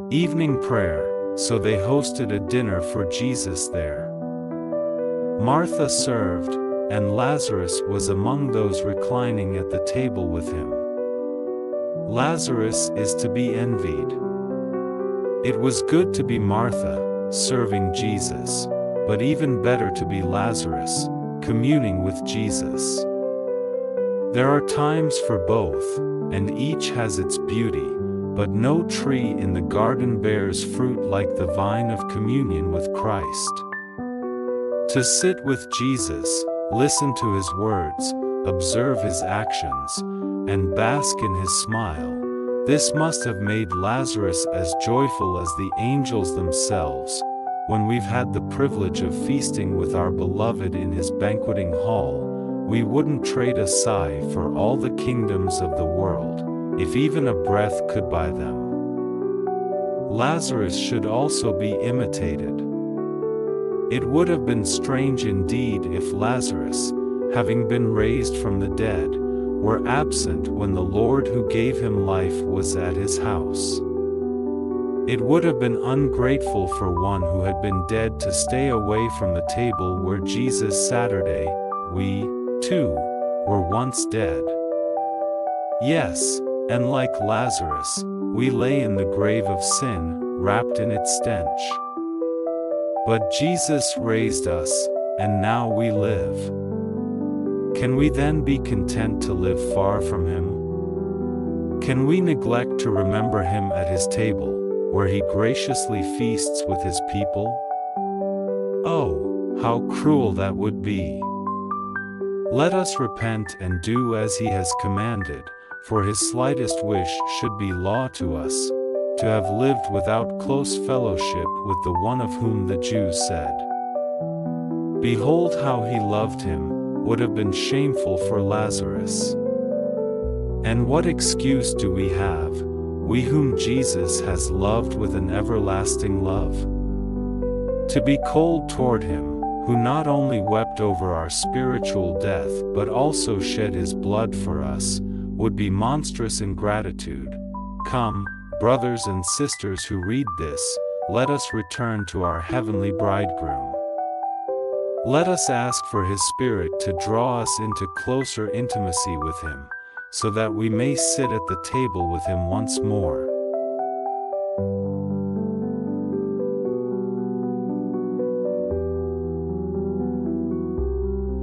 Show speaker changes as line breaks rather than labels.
Evening prayer, so they hosted a dinner for Jesus there. Martha served, and Lazarus was among those reclining at the table with him. Lazarus is to be envied. It was good to be Martha, serving Jesus, but even better to be Lazarus, communing with Jesus. There are times for both, and each has its beauty, but no tree in the garden bears fruit like the vine of communion with Christ. To sit with Jesus, listen to his words, observe his actions, and bask in his smile, this must have made Lazarus as joyful as the angels themselves. When we've had the privilege of feasting with our beloved in his banqueting hall, we wouldn't trade a sigh for all the kingdoms of the world, if even a breath could buy them. Lazarus should also be imitated. It would have been strange indeed if Lazarus, having been raised from the dead, were absent when the Lord who gave him life was at his house. It would have been ungrateful for one who had been dead to stay away from the table where Jesus Saturday, we, too, were once dead. Yes, and like Lazarus, we lay in the grave of sin, wrapped in its stench. But Jesus raised us, and now we live. Can we then be content to live far from him? Can we neglect to remember him at his table, where he graciously feasts with his people? Oh, how cruel that would be! Let us repent and do as he has commanded, for his slightest wish should be law to us, to have lived without close fellowship with the one of whom the Jews said, "Behold how he loved him," would have been shameful for Lazarus. And what excuse do we have, we whom Jesus has loved with an everlasting love? To be cold toward him, who not only wept over our spiritual death but also shed his blood for us, would be monstrous ingratitude. Come, brothers and sisters who read this, let us return to our heavenly bridegroom. Let us ask for his Spirit to draw us into closer intimacy with him, so that we may sit at the table with him once more.